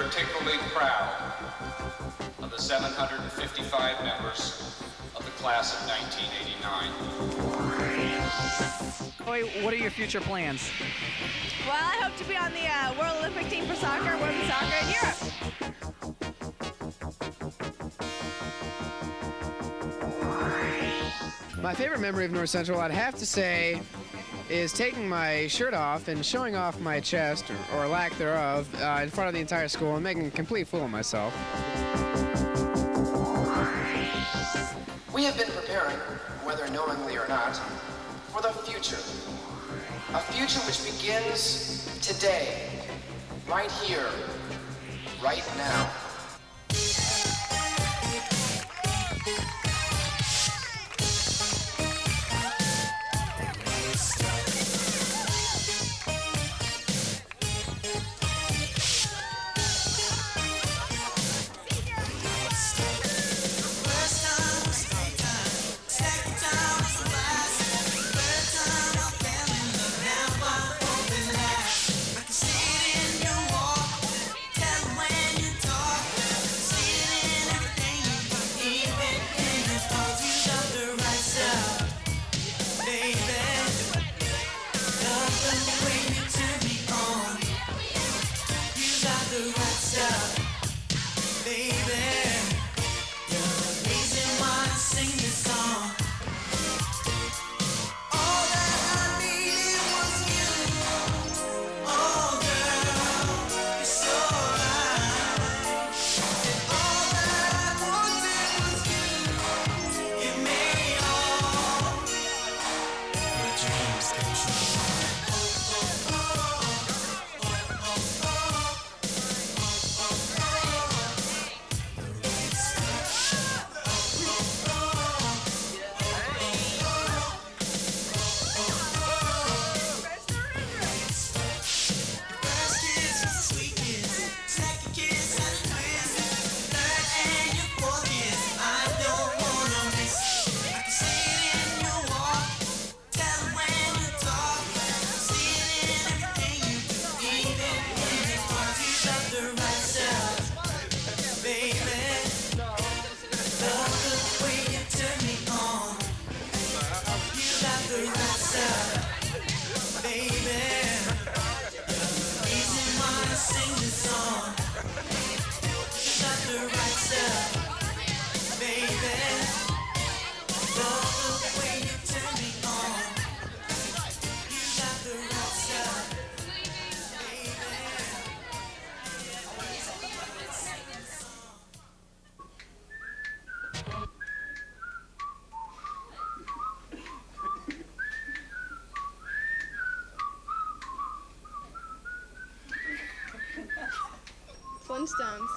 particularly proud of the 755 members of the class of 1989. Chloe, what are your future plans? Well, I hope to be on the World Olympic team for soccer, women's soccer in Europe. My favorite memory of North Central, I'd have to say, is taking my shirt off and showing off my chest, or lack thereof, in front of the entire school and making a complete fool of myself. We have been preparing, whether knowingly or not, for the future. A future which begins today, right here, right now. Flintstones.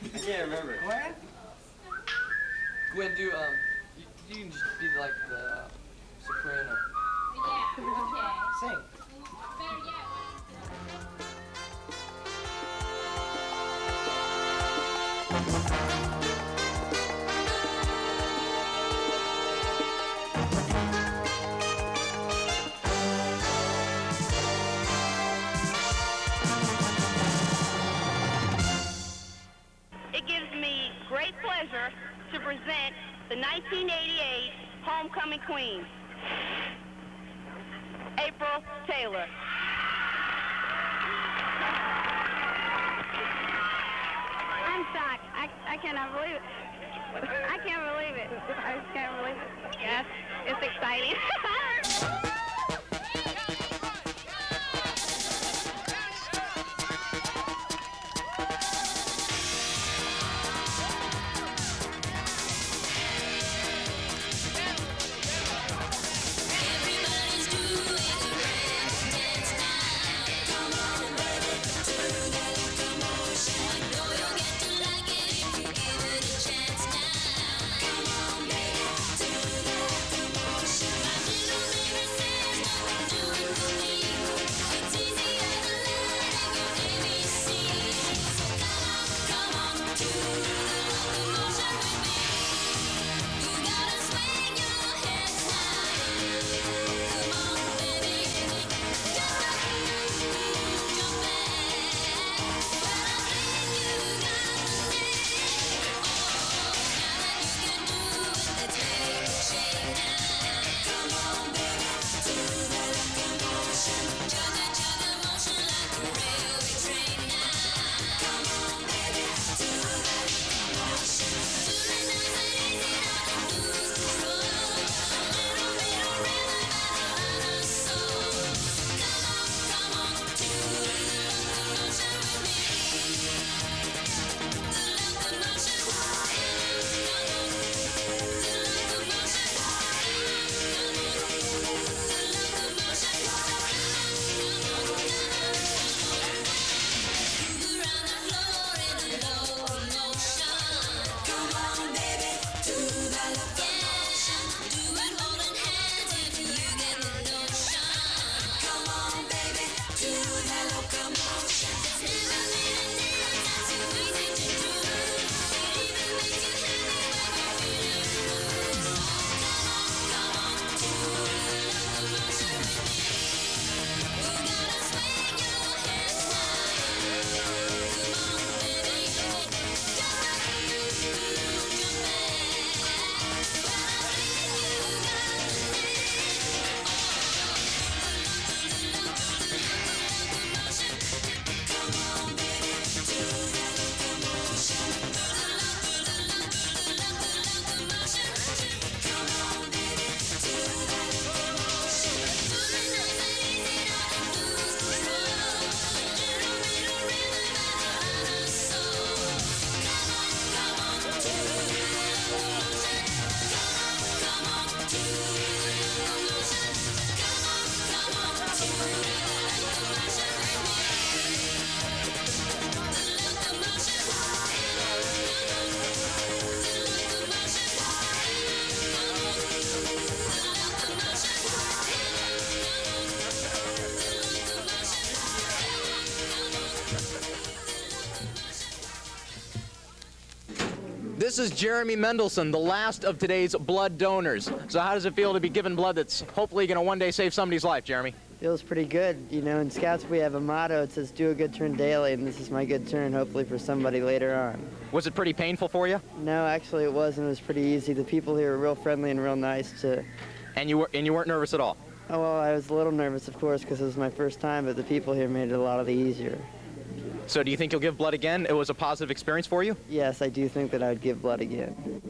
I can't remember. What? Gwen, you can just be like the soprano. Yeah, okay. Sing. Better yet. It gives me great pleasure to present the 1988 Homecoming Queen, April Taylor. I'm shocked. I cannot believe it. I can't believe it. I just can't believe it. Yes, it's exciting. Chance now. Come on, baby, to the commotion. is Jeremy Mendelson, the last of today's blood donors. So how does it feel to be given blood that's hopefully going to one day save somebody's life, Jeremy? Feels pretty good. You know, in Scouts we have a motto. It says, do a good turn daily, and this is my good turn, hopefully for somebody later on. Was it pretty painful for you? No, actually it wasn't. It was pretty easy. The people here were real friendly and real nice to... And you weren't nervous at all? Oh, well, I was a little nervous, of course, because it was my first time, but the people here made it a lot easier. So do you think you'll give blood again? It was a positive experience for you? Yes, I do think that I would give blood again.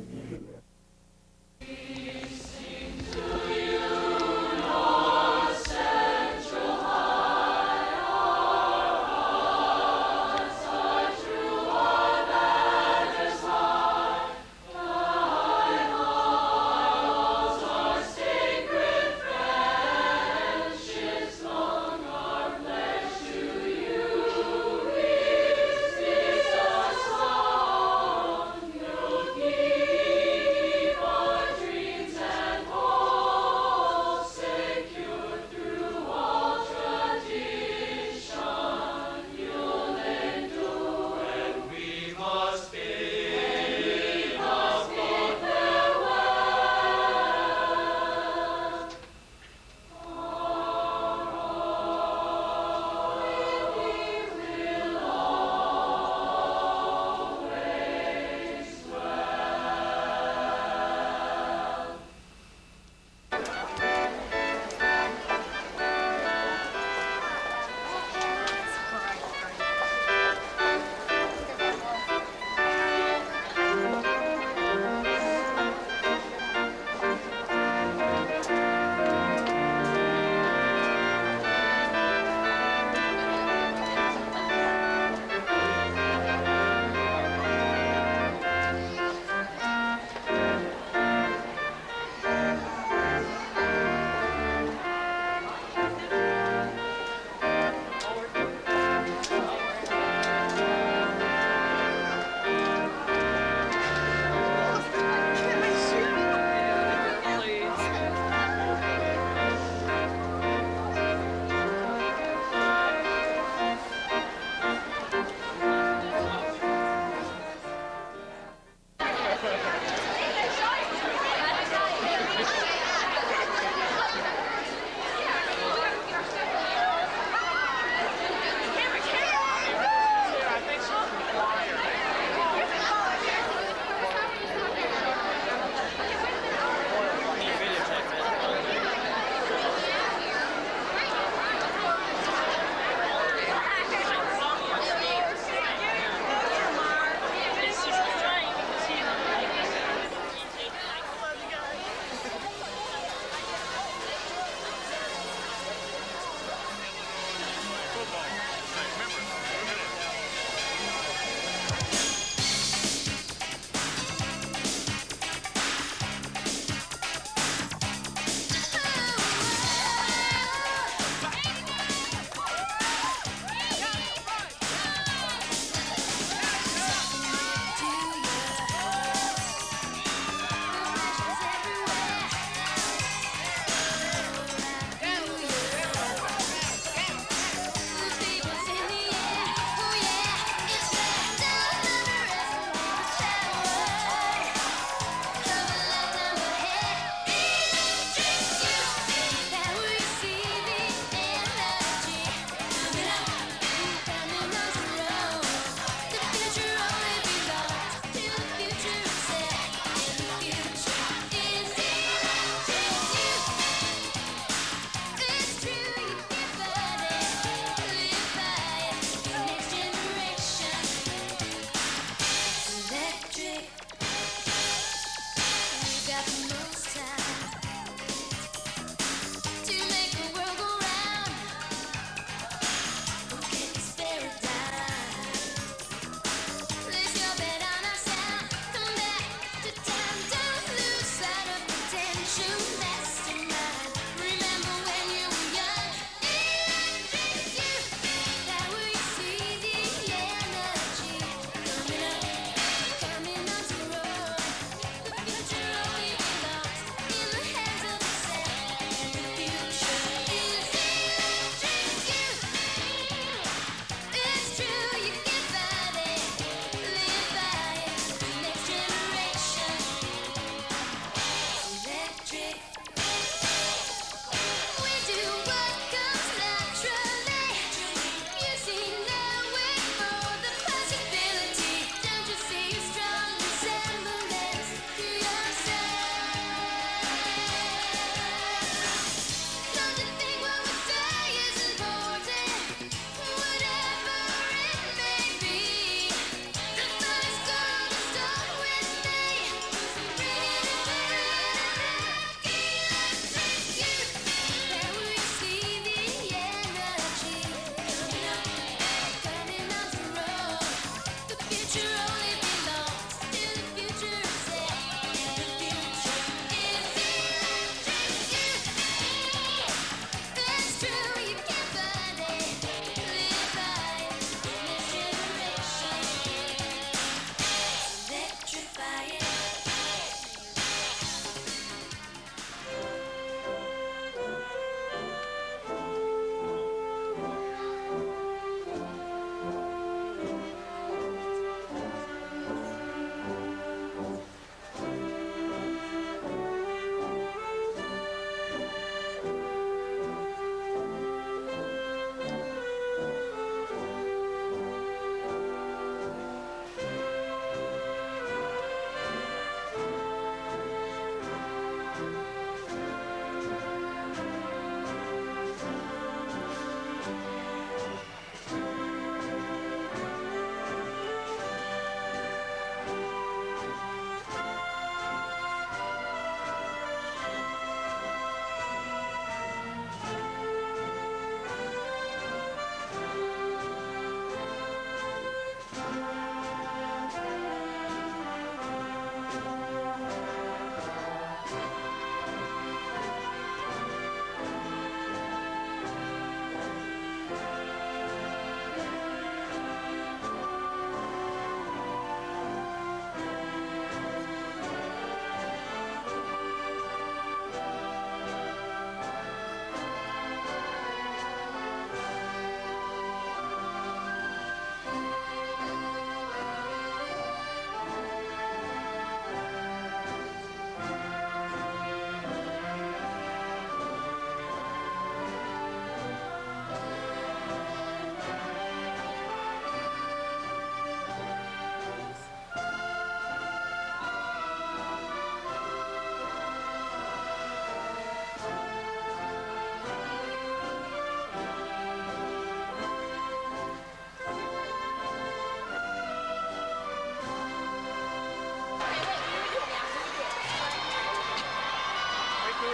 Wait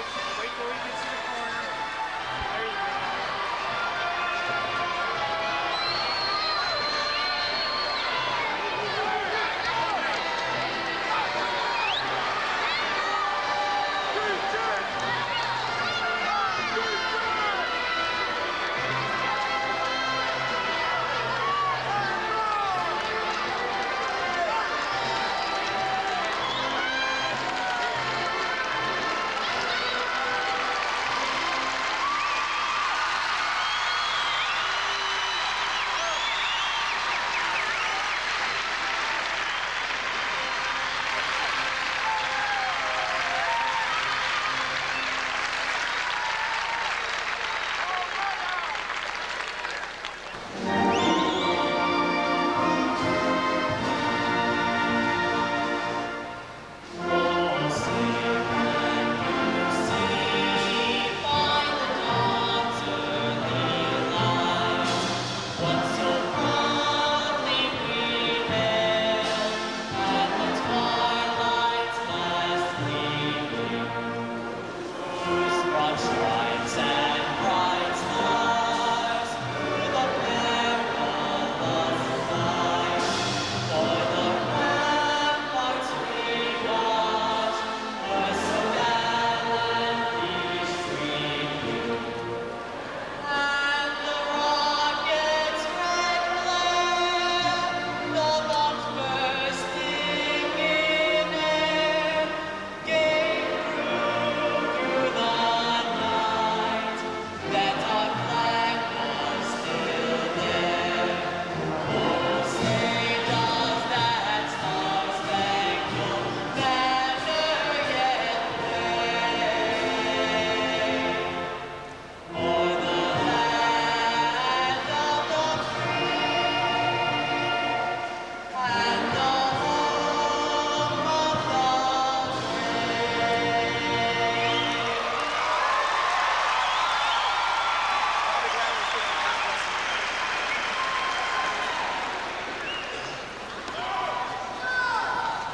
till he gets to the corner. There you go.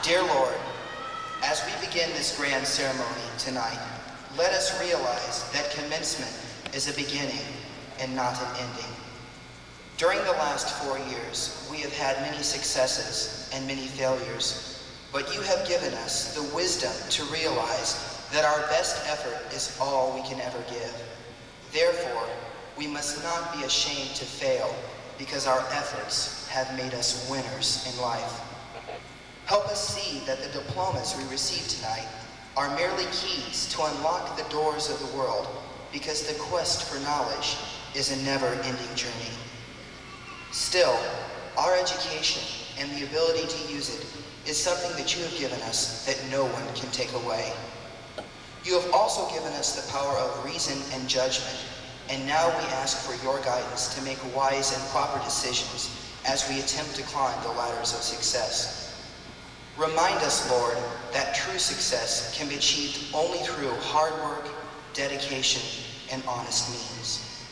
Dear Lord, as we begin this grand ceremony tonight, let us realize that commencement is a beginning and not an ending. During the last 4 years, we have had many successes and many failures, but you have given us the wisdom to realize that our best effort is all we can ever give. Therefore, we must not be ashamed to fail because our efforts have made us winners in life. Help us see that the diplomas we receive tonight are merely keys to unlock the doors of the world, because the quest for knowledge is a never-ending journey. Still, our education and the ability to use it is something that you have given us that no one can take away. You have also given us the power of reason and judgment, and now we ask for your guidance to make wise and proper decisions as we attempt to climb the ladders of success. Remind us, Lord, that true success can be achieved only through hard work, dedication, and honest means.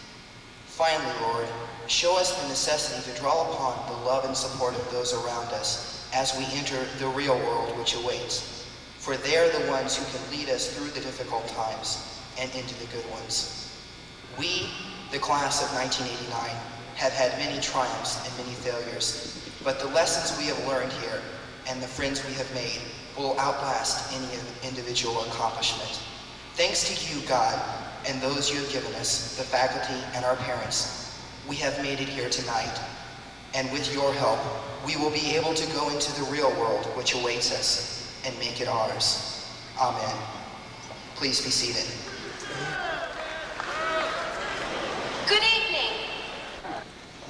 Finally, Lord, show us the necessity to draw upon the love and support of those around us as we enter the real world which awaits, for they are the ones who can lead us through the difficult times and into the good ones. We, the class of 1989, have had many triumphs and many failures, but the lessons we have learned here and the friends we have made will outlast any individual accomplishment. Thanks to you, God, and those you have given us, the faculty and our parents, we have made it here tonight. And with your help, we will be able to go into the real world which awaits us and make it ours. Amen. Please be seated. Good evening.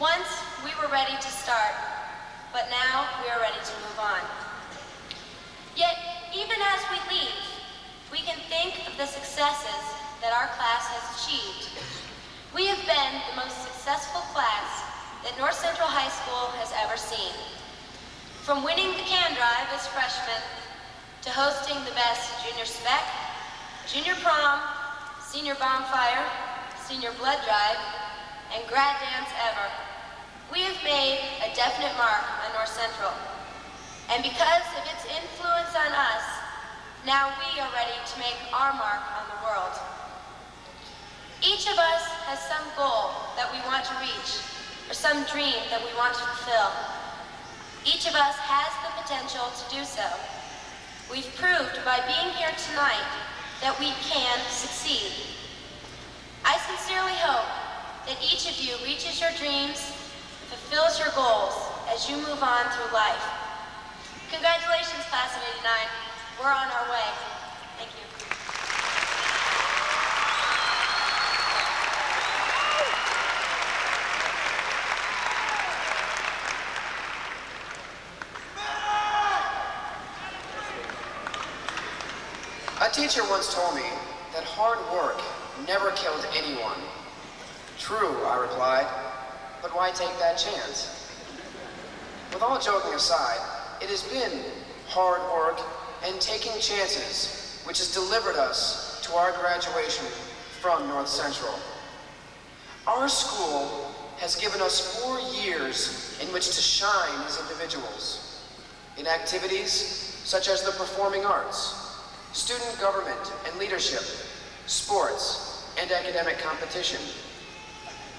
Once we were ready to start, but now we are ready to move on. Yet, even as we leave, we can think of the successes that our class has achieved. We have been the most successful class that North Central High School has ever seen. From winning the can drive as freshmen, to hosting the best junior spec, junior prom, senior bonfire, senior blood drive, and grad dance ever, we have made a definite mark on North Central. And because of its influence on us, Now we are ready to make our mark on the world. Each of us has some goal that we want to reach, or some dream that we want to fulfill. Each of us has the potential to do so. We've proved by being here tonight that we can succeed. I sincerely hope that each of you reaches your dreams, fulfills your goals as you move on through life. Congratulations, class of '89. We're on our way. Thank you. A teacher once told me that hard work never killed anyone. True, I replied, but why take that chance? With all joking aside, it has been hard work and taking chances which has delivered us to our graduation from North Central. Our school has given us 4 years in which to shine as individuals in activities such as the performing arts, student government and leadership, sports, and academic competition.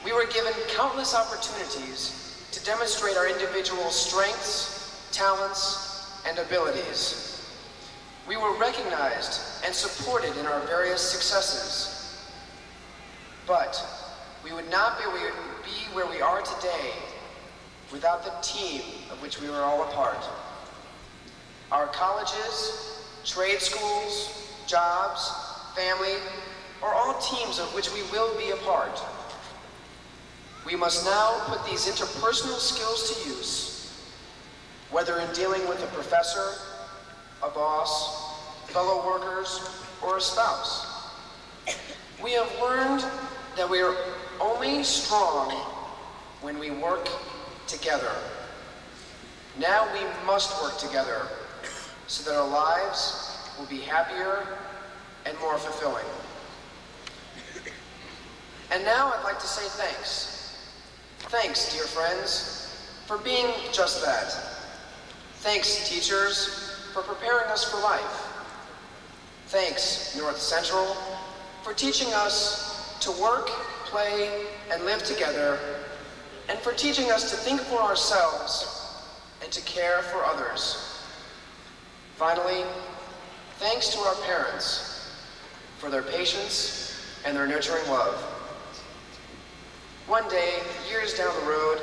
We were given countless opportunities to demonstrate our individual strengths, talents, and abilities. We were recognized and supported in our various successes. But we would not be where we are today without the team of which we were all a part. Our colleges, trade schools, jobs, family, are all teams of which we will be a part. We must now put these interpersonal skills to use, whether in dealing with a professor, a boss, fellow workers, or a spouse. We have learned that we are only strong when we work together. Now we must work together so that our lives will be happier and more fulfilling. And now I'd like to say thanks. Thanks, dear friends, for being just that. Thanks, teachers, for preparing us for life. Thanks, North Central, for teaching us to work, play, and live together, and for teaching us to think for ourselves and to care for others. Finally, thanks to our parents for their patience and their nurturing love. One day, years down the road,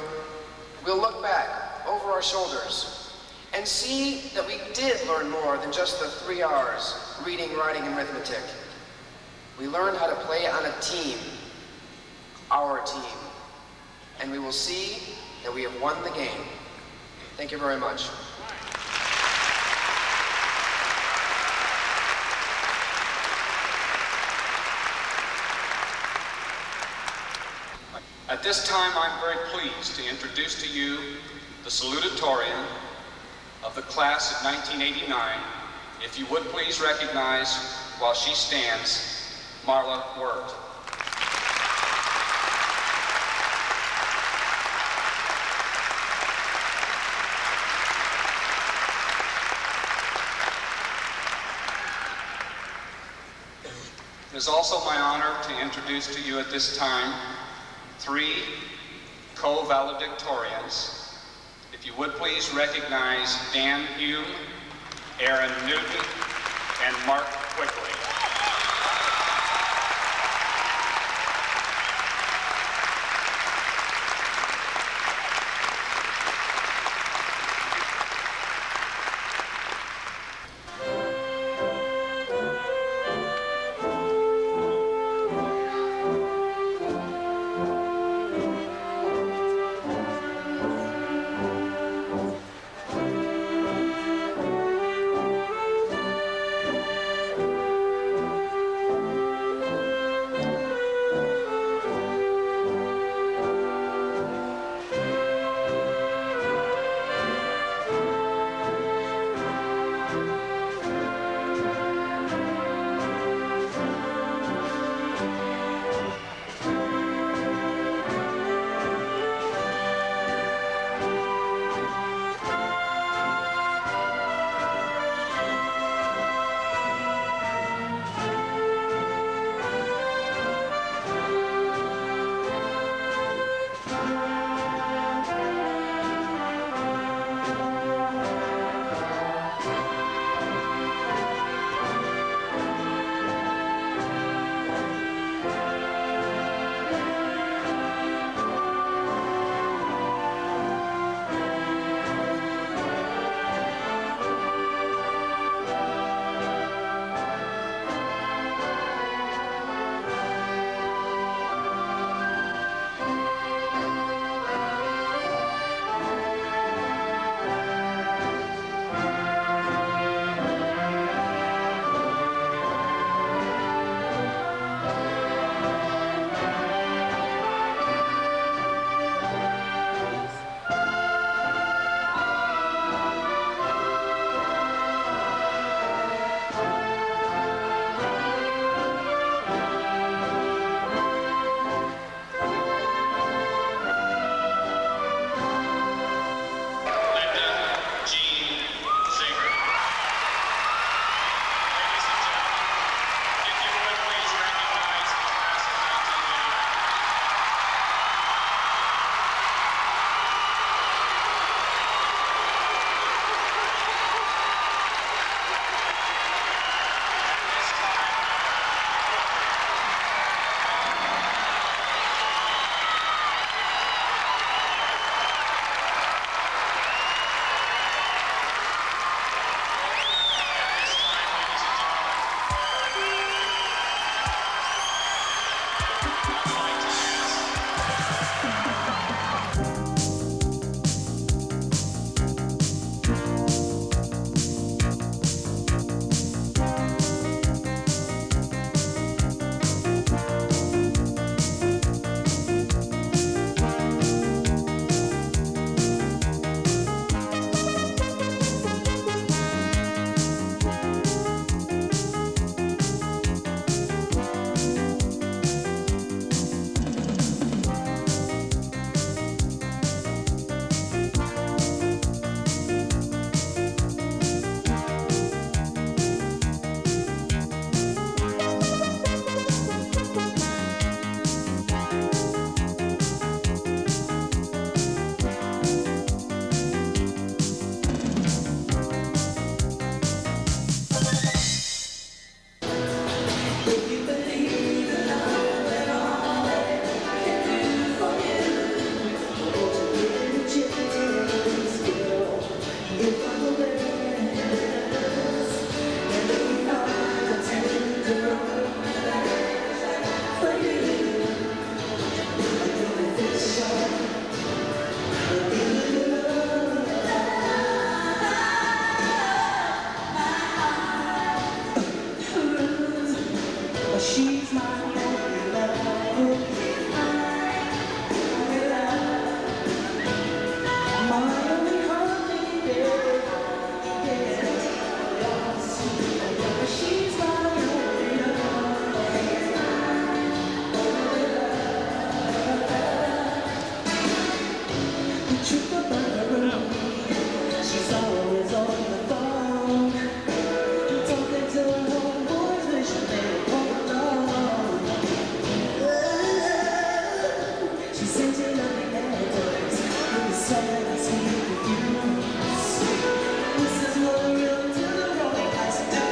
we'll look back over our shoulders and see that we did learn more than just the 3 R's, reading, writing, and arithmetic. We learned how to play on a team, our team, and we will see that we have won the game. Thank you very much. At this time, I'm very pleased to introduce to you the salutatorian of the class of 1989. If you would please recognize, while she stands, Marla Wirt. It is also my honor to introduce to you at this time 3 co-valedictorians. If you would please recognize Dan Hume, Aaron Newton, and Mark Quigley. She's my only love. My only honey, yeah. She's my only love. The truth about her, she's always on the phone, talking to her homeboys, wishing they would come along. She sends you loving letters with a sad, sweet refuse. This is what the real to the wrong has to do.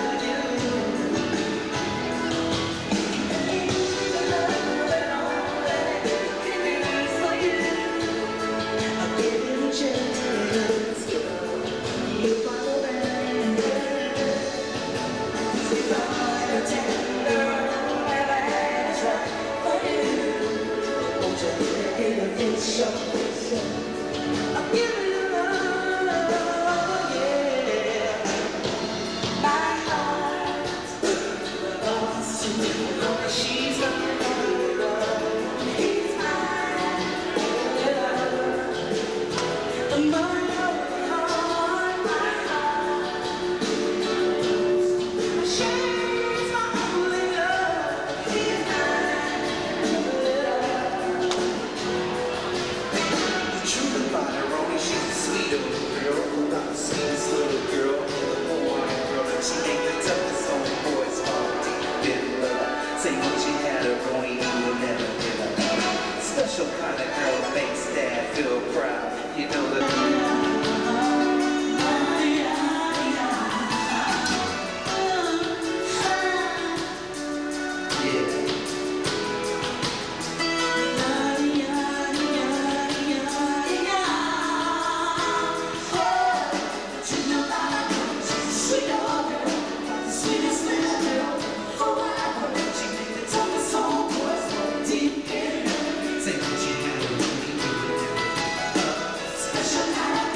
And she's a love and all that it can do for you. I'll give you a chance, you follow that. If I a tender and I ask right for you, won't you let it show? I'll give you love, yeah. My heart belongs to you. She's my only love. He's my only love. My only heart, my heart. She's my only love. He's my only love. The truth about her, only she's a sweet little girl, not the sweetest little girl in the whole wide world. And she ain't the toughest on boys, all deep in love. Say once you had her, only you will never give up. Special kind of girl makes dad feel proud. You know that. Special kind of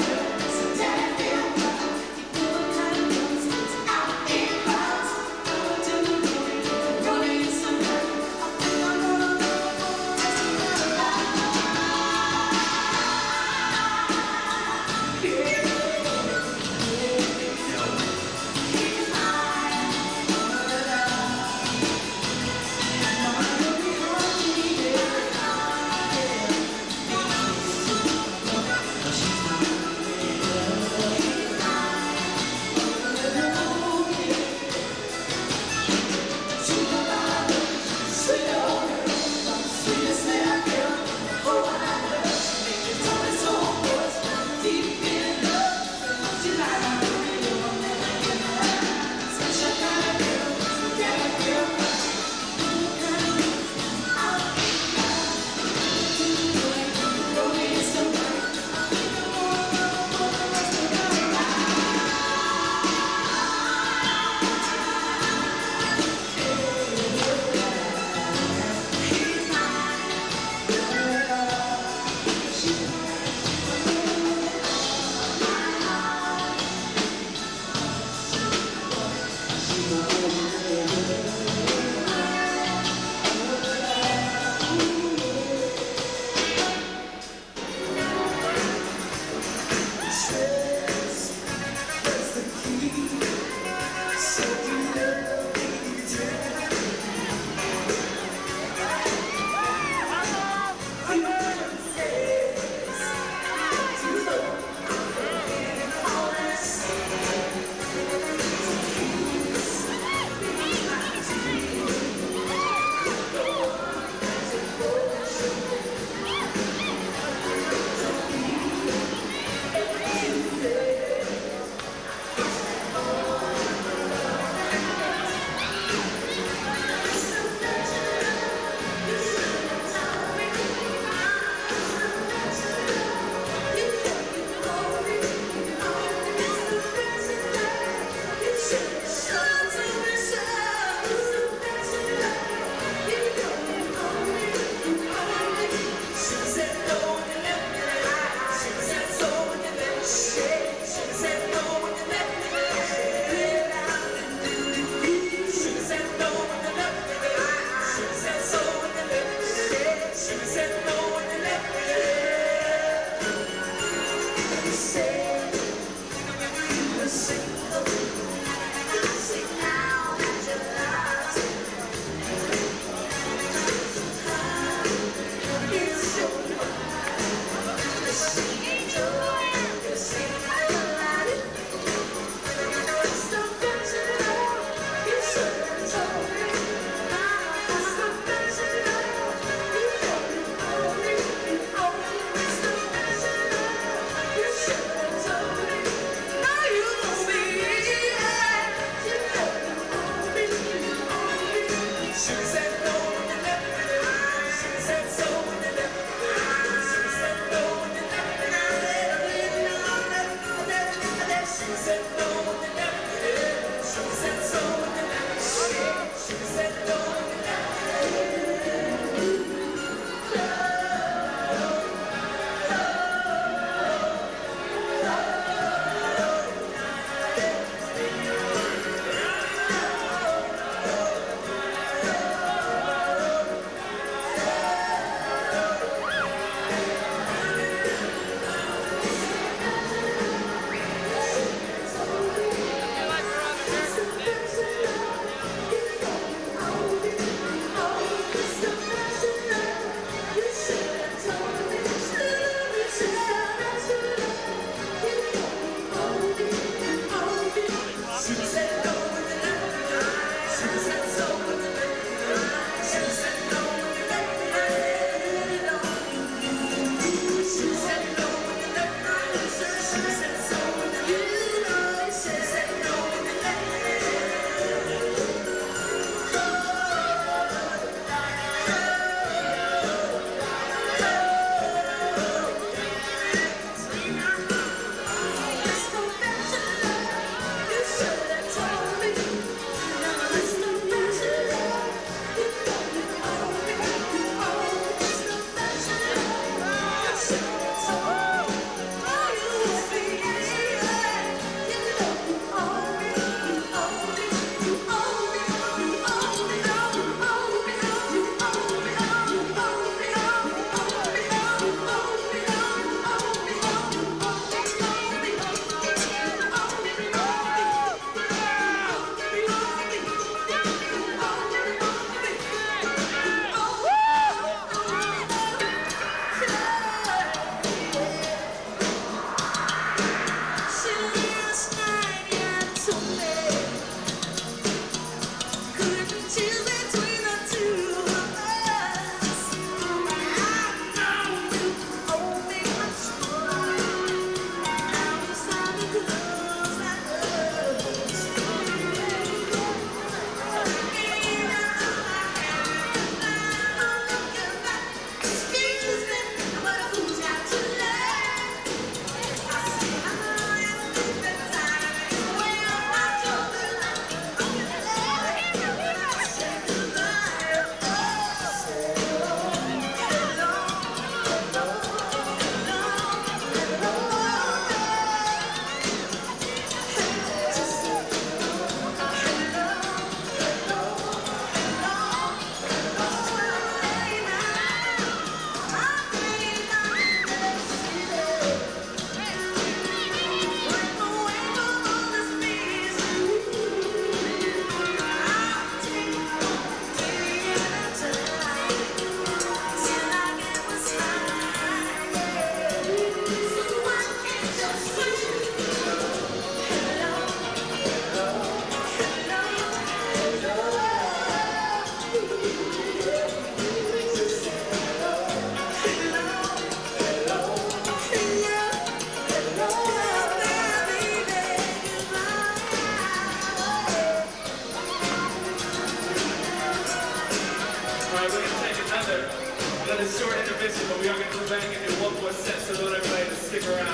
a short intermission, but we are going to come back and do one more set, so I want everybody to stick around.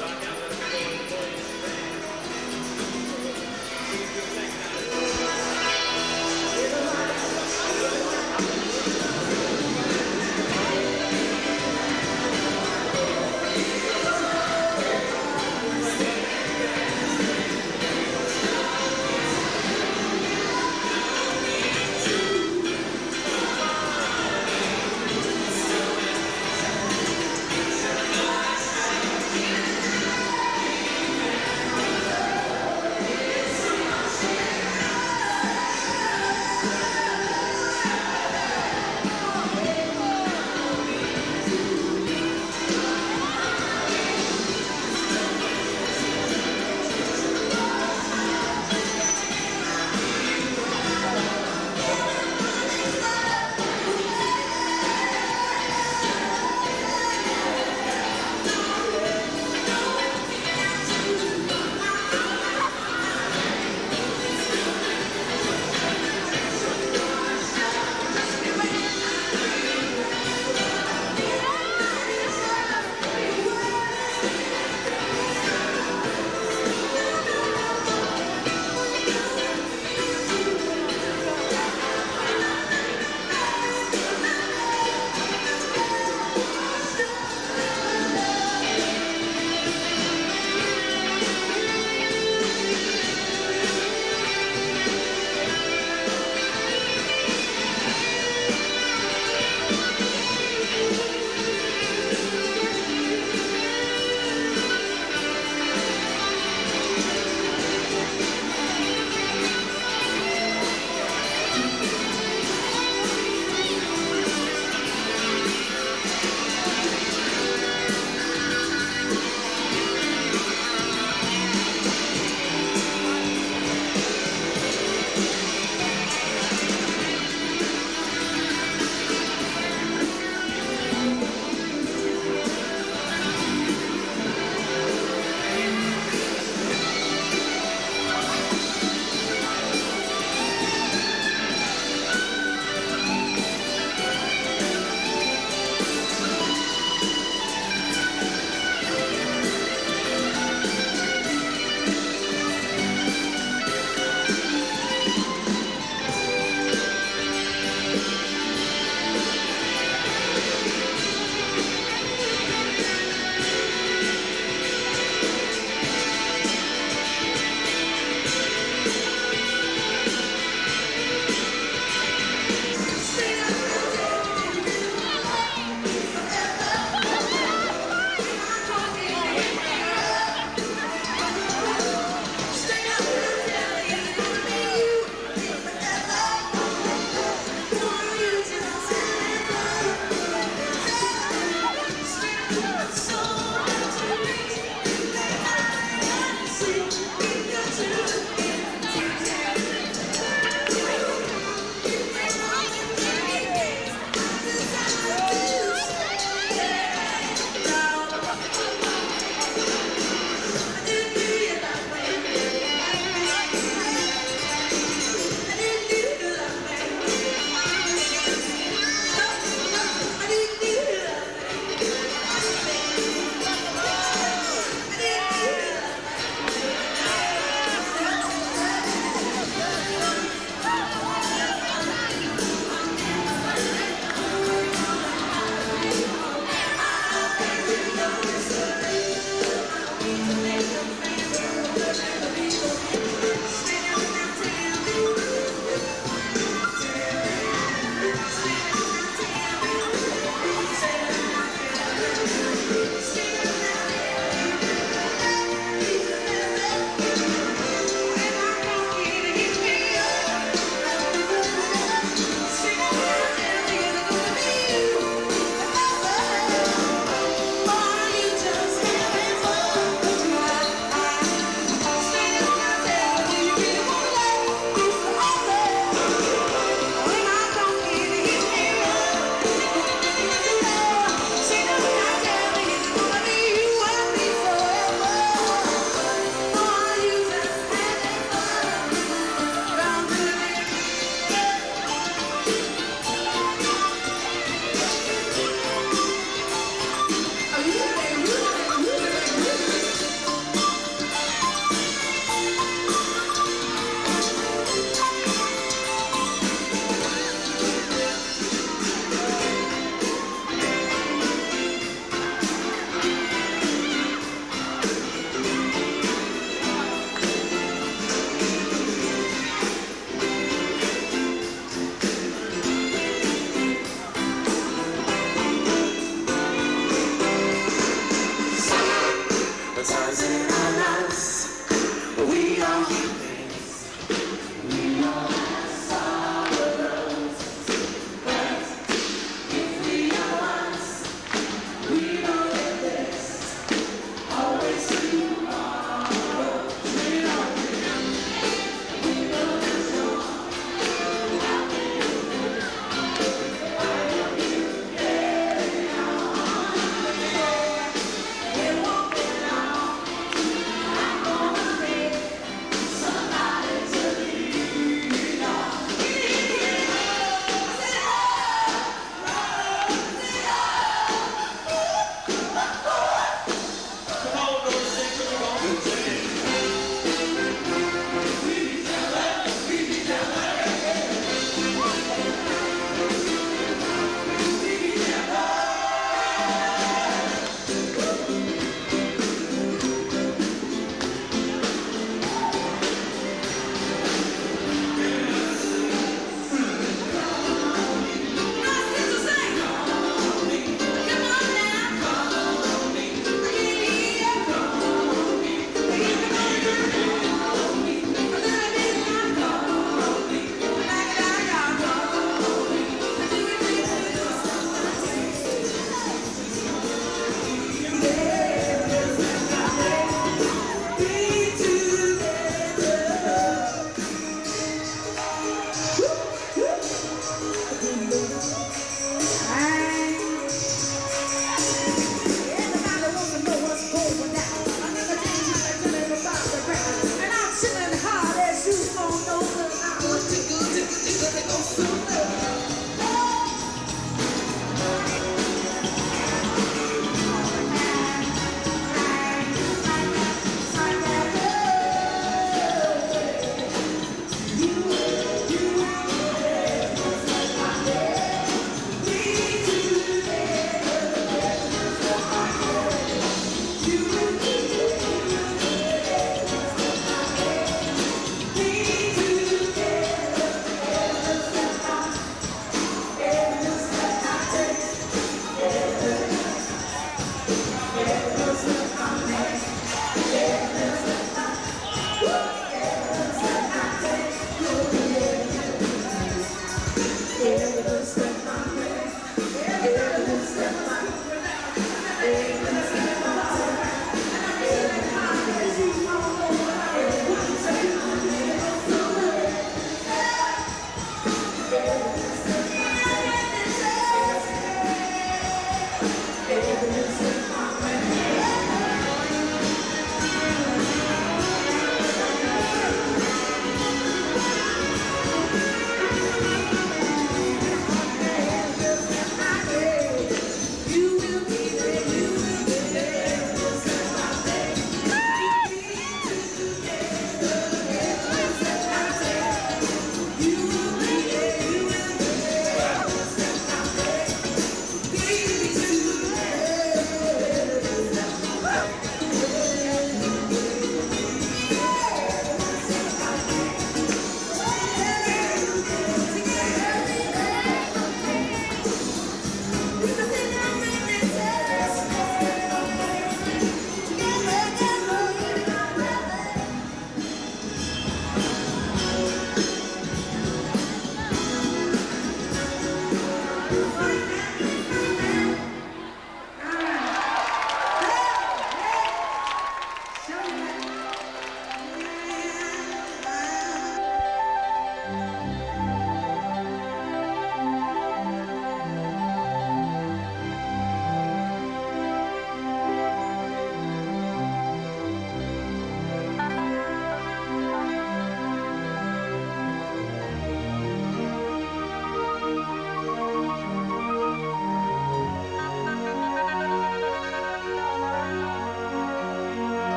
Rock out, let's go.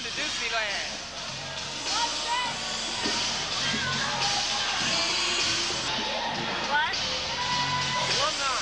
going to Disneyland. What? Alumni.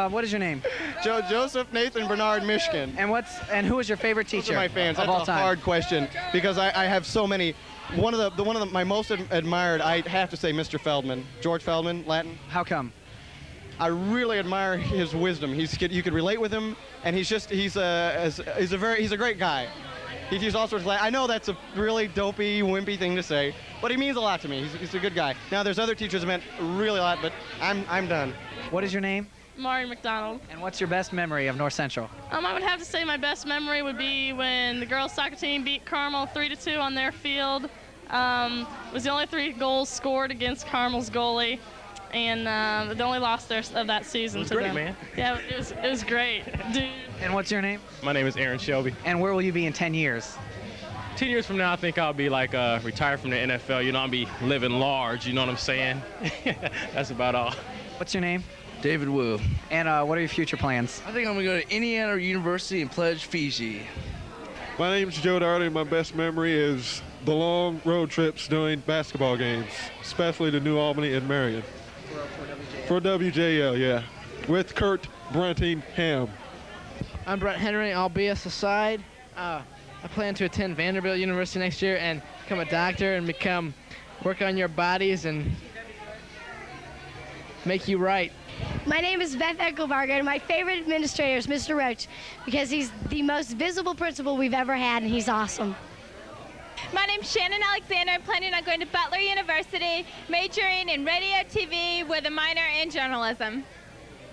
What is your name? Joseph Nathan Bernard, Michigan. And who is your favorite teacher? Those are my fans. of That's all time? a hard question because I have so many. One of my most admired, I have to say, Mr. Feldman, George Feldman, Latin. How come? I really admire his wisdom. You could relate with him, and he's a great guy. He's all sorts of. I know that's a really dopey, wimpy thing to say, but he means a lot to me. He's a good guy. Now there's other teachers that meant really a lot, but I'm done. What is your name? Mari McDonald. And what's your best memory of North Central? I would have to say my best memory would be when the girls soccer team beat Carmel 3-2 on their field. It was the only 3 goals scored against Carmel's goalie, and the only loss of that season. It was to great, them. man. Yeah, it was great, dude. And what's your name? My name is Aaron Shelby. And where will you be in 10 years? 10 years from now, I think I'll be like retired from the NFL. You know, I'll be living large. You know what I'm saying? That's about all. What's your name? David Wu. And what are your future plans? I think I'm going to go to Indiana University and pledge Fiji. My name's Joe Darty, and my best memory is the long road trips doing basketball games, especially to New Albany and Marion. For WJL, yeah. With Kurt Brentingham. I'm Brett Henry, all BS aside. I plan to attend Vanderbilt University next year and become a doctor and work on your bodies and make you right. My name is Beth Eckelbarger, and my favorite administrator is Mr. Roach because he's the most visible principal we've ever had, and he's awesome. My name's Shannon Alexander. I'm planning on going to Butler University, majoring in radio TV with a minor in journalism.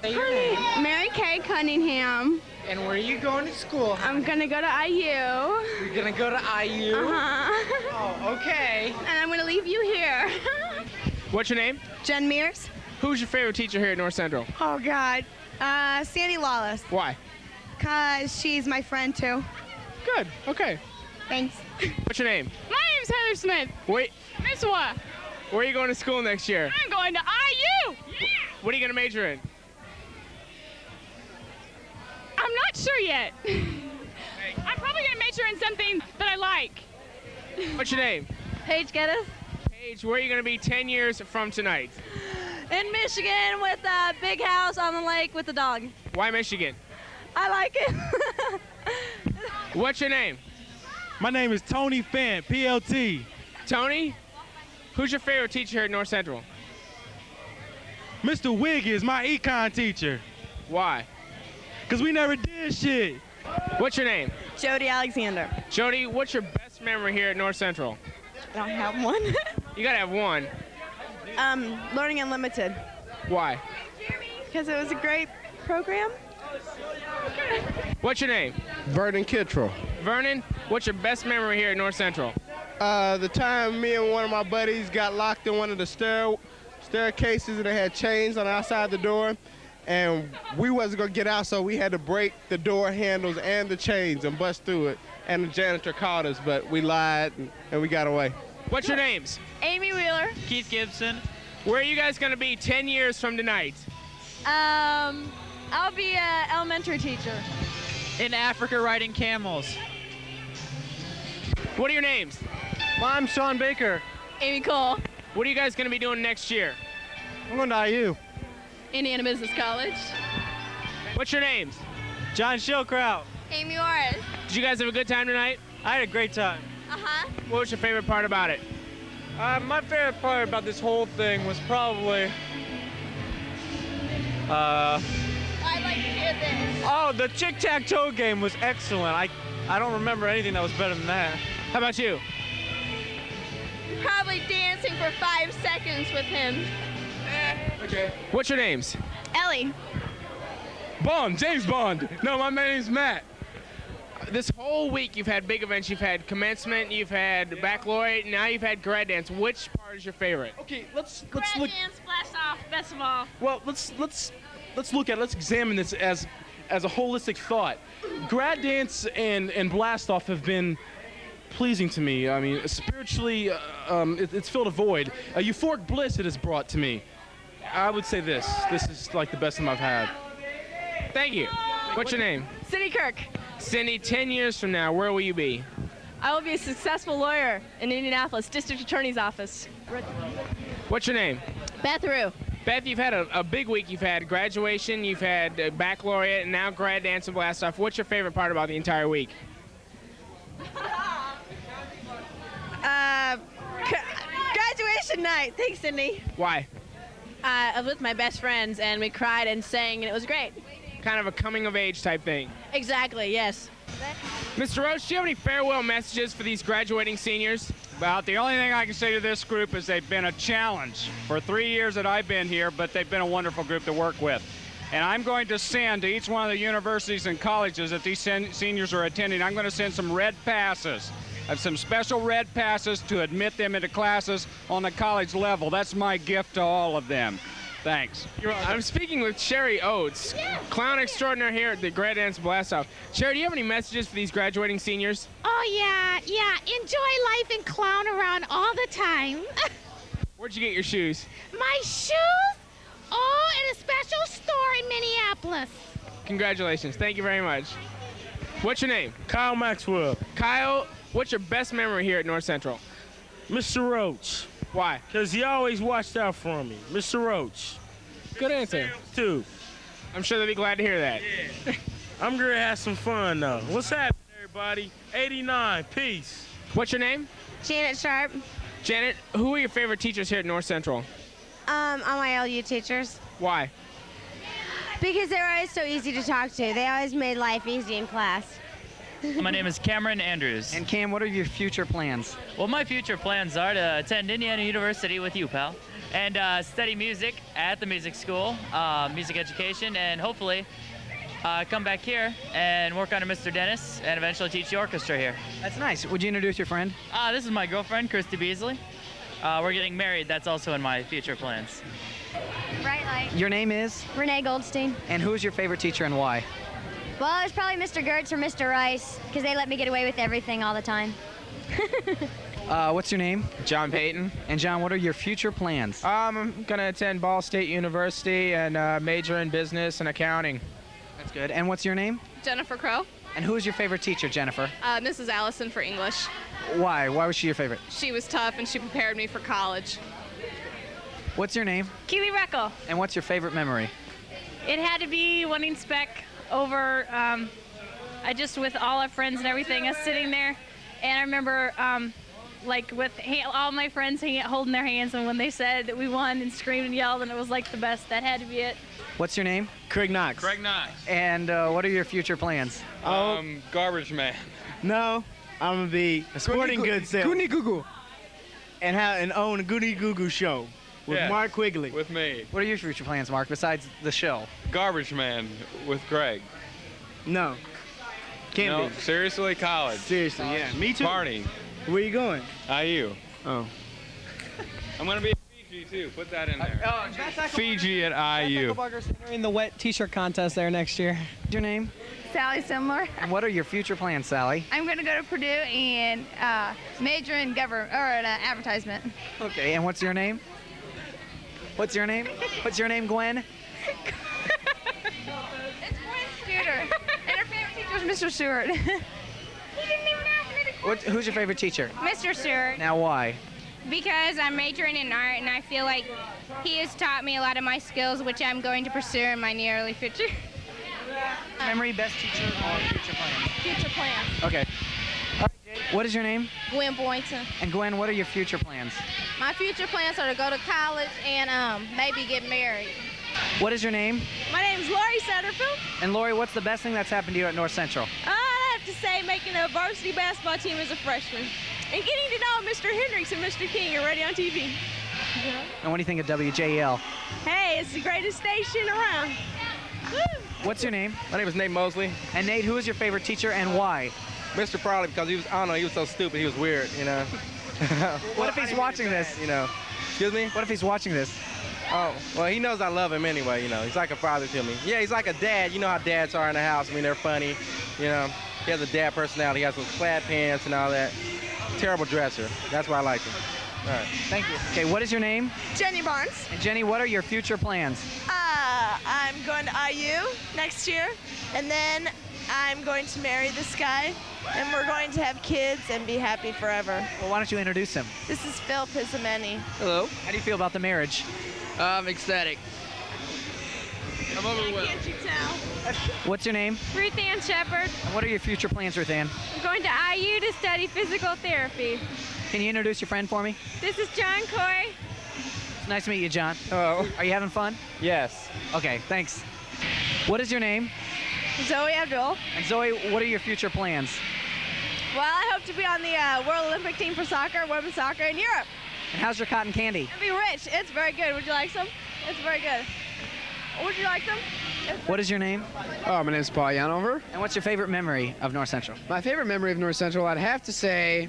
Mary Kay Cunningham. And where are you going to school? I'm going to go to IU. You're going to go to IU? Uh-huh. Oh, okay. And I'm going to leave you here. What's your name? Jen Mears. Who's your favorite teacher here at North Central? Oh, God. Sandy Lawless. Why? Because she's my friend, too. Good. Okay. Thanks. What's your name? My name's Heather Smith. Wait. Miss what? Where are you going to school next year? I'm going to IU. Yeah. What are you going to major in? I'm not sure yet. I'm probably going to major in something that I like. What's your name? Paige Geddes. Paige, where are you going to be 10 years from tonight? In Michigan with a big house on the lake with a dog. Why Michigan? I like it. What's your name? My name is Tony Fant, PLT. Tony? Who's your favorite teacher here at North Central? Mr. Wigg is my econ teacher. Why? because we never did shit. What's your name? Jody Alexander. Jody, what's your best memory here at North Central? I don't have one. You gotta have one. Learning Unlimited. Why? Because it was a great program. What's your name? Vernon Kittrell. Vernon, what's your best memory here at North Central? The time me and one of my buddies got locked in one of the staircases and they had chains on the outside the door, and we wasn't gonna get out, so we had to break the door handles and the chains and bust through it. And the janitor caught us, but we lied and we got away. What's your names? Amy Wheeler. Keith Gibson. Where are you guys gonna be 10 years from tonight? I'll be an elementary teacher. In Africa riding camels. What are your names? I'm Sean Baker. Amy Cole. What are you guys gonna be doing next year? I'm going to IU. Indiana Business College. What's your names? John Shilkraut. Amy Juarez. Did you guys have a good time tonight? I had a great time. Uh-huh. What was your favorite part about it? My favorite part about this whole thing was probably, I'd like to hear this. oh, the tic-tac-toe game was excellent. I don't remember anything that was better than that. How about you? Probably dancing for 5 seconds with him. Okay. What's your names? Ellie. Bond, James Bond. No, my name's Matt. This whole week you've had big events. You've had commencement, you've had baccalaureate, now you've had grad dance. Which part is your favorite? Okay, let's Grad look. dance, blast off, best of all. Well, let's look at it. Let's examine this as a holistic thought. Grad dance and blast off have been pleasing to me. I mean, spiritually, it's filled a void. A euphoric bliss it has brought to me. I would say this is like the best time I've had. Thank you. What's your name? Cindy Kirk. Cindy, 10 years from now, where will you be? I will be a successful lawyer in Indianapolis, District Attorney's Office. What's your name? Beth Rue. Beth, you've had a big week. You've had graduation, you've had baccalaureate, and now grad dance and blast off. What's your favorite part about the entire week? Graduation night. Thanks, Cindy. Why? I was with my best friends, and we cried and sang, and it was great. Kind of a coming of age type thing. Exactly, yes. Mr. Roach, do you have any farewell messages for these graduating seniors? About the only thing I can say to this group is they've been a challenge for 3 years that I've been here, but they've been a wonderful group to work with. And I'm going to send to each one of the universities and colleges that these seniors are attending, I'm going to send some red passes. I have some special red passes to admit them into classes on the college level. That's my gift to all of them. Thanks. I'm speaking with Sherry Oates, clown extraordinaire here at the Grad Dance Blast Off. Sherry, do you have any messages for these graduating seniors? Oh, yeah. Enjoy life and clown around all the time. Where'd you get your shoes? My shoes? Oh, at a special store in Minneapolis. Congratulations. Thank you very much. What's your name? Kyle Maxwell. Kyle, what's your best memory here at North Central? Mr. Roach. Why? Because he always watched out for me. Mr. Roach. Good answer. Too. I'm sure they'll be glad to hear that. Yeah. I'm going to have some fun, though. What's happening, everybody? 89. Peace. What's your name? Janet Sharp. Janet, who are your favorite teachers here at North Central? All my LU teachers. Why? Because they were always so easy to talk to. They always made life easy in class. My name is Cameron Andrews. And Cam, what are your future plans? Well, my future plans are to attend Indiana University with you, pal, and study music at the music school, music education, and hopefully come back here and work under Mr. Dennis and eventually teach the orchestra here. That's nice. Would you introduce your friend? This is my girlfriend, Christy Beasley. We're getting married. That's also in my future plans. Bright light. Your name is? Renee Goldstein. And who's your favorite teacher and why? Well, it was probably Mr. Gertz or Mr. Rice, because they let me get away with everything all the time. What's your name? John Payton. And John, what are your future plans? I'm going to attend Ball State University and major in business and accounting. That's good. And what's your name? Jennifer Crow. And who is your favorite teacher, Jennifer? Mrs. Allison for English. Why? Why was she your favorite? She was tough and she prepared me for college. What's your name? Keely Reckel. And what's your favorite memory? It had to be winning spec over, with all our friends and everything, us sitting there. And I remember, with all my friends holding their hands, and when they said that we won and screamed and yelled, and it was like the best, that had to be it. What's your name? Craig Knox. Craig Knox. And what are your future plans? Garbage man. No, I'm gonna be a sporting goods salesman. Goonie Goo Goo. And own a Goonie Goo Goo show with Yeah, Mark Quigley. With me. What are your future plans, Mark, besides the show? Garbage man with Greg. No. Can't No, be. seriously, college. Seriously, yeah. Me too. Party. Where you going? IU. Oh. I'm gonna be at Fiji too. Put that in there. Oh, Fiji at IU. in the wet T-shirt contest there next year. Your name? Sally Simler. And what are your future plans, Sally? I'm going to go to Purdue and major in government or in advertisement. Okay, and what's your name? What's your name? What's your name, Gwen? It's Gwen Studer, and her favorite teacher was Mr. Stewart. He didn't even ask me to Who's your favorite teacher? Mr. Stewart. Now, why? Because I'm majoring in art, and I feel like he has taught me a lot of my skills, which I'm going to pursue in my near early future. Memory, best teacher, or future plans? Future plans. Okay. All right, Jake, what is your name? Gwen Boynton. And Gwen, what are your future plans? My future plans are to go to college and maybe get married. What is your name? My name's Lori Satterfield. And Lori, what's the best thing that's happened to you at North Central? I have to say making a varsity basketball team as a freshman. And getting to know Mr. Hendricks and Mr. King already on TV. And what do you think of WJL? Hey, it's the greatest station around. Woo! What's your name? My name is Nate Mosley. And Nate, who is your favorite teacher and why? Mr. Crowley, because he was, I don't know, he was so stupid, he was weird, you know. What if he's watching this? You know. Excuse me? What if he's watching this? Oh, well, he knows I love him anyway, you know. He's like a father to me. Yeah, he's like a dad. You know how dads are in the house. I mean, they're funny, you know. He has a dad personality. He has those plaid pants and all that. Terrible dresser. That's why I like him. All right. Thank you. Okay, what is your name? Jenny Barnes. And Jenny, what are your future plans? I'm going to IU next year, and then I'm going to marry this guy, and we're going to have kids and be happy forever. Well, why don't you introduce him? This is Phil Pizzameni. Hello. How do you feel about the marriage? I'm ecstatic. I'm overwhelmed. Can't you tell? What's your name? Ruth Ann Shepard. And what are your future plans, Ruth Ann? I'm going to IU to study physical therapy. Can you introduce your friend for me? This is John Coy. It's nice to meet you, John. Hello. Are you having fun? Yes. Okay, thanks. What is your name? Zoe Abdul. And Zoe, what are your future plans? Well, I hope to be on the World Olympic team for soccer, women's soccer in Europe. And how's your cotton candy? It'll be rich. It's very good. Would you like some? It's very good. Would you like some? What is your name? Oh, my name's Paul Yanover. And what's your favorite memory of North Central? My favorite memory of North Central, I'd have to say,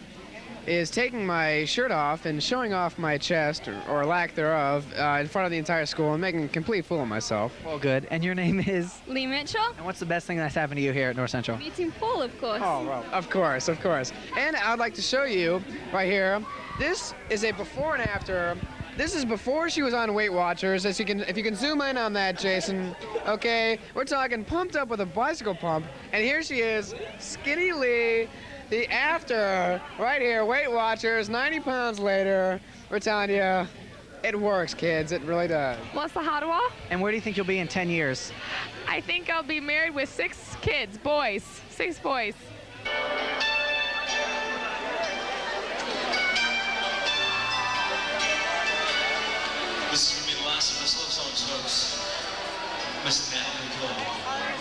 is taking my shirt off and showing off my chest, or lack thereof, in front of the entire school and making a complete fool of myself. Well, good. And your name is? Lee Mitchell. And what's the best thing that's happened to you here at North Central? Meeting Paul, of course. Oh, well, of course, of course. And I'd like to show you right here. This is a before and after. This is before she was on Weight Watchers. If you can zoom in on that, Jason. Okay, we're talking pumped up with a bicycle pump, and here she is, Skinny Lee. The after, right here, Weight Watchers, 90 pounds later. We're telling you, it works, kids. It really does. What's the Hadwa? And where do you think you'll be in 10 years? I think I'll be married with 6 kids, boys. 6 boys. This is going to be the last of Miss Love Songs, folks. Miss Natalie Cole.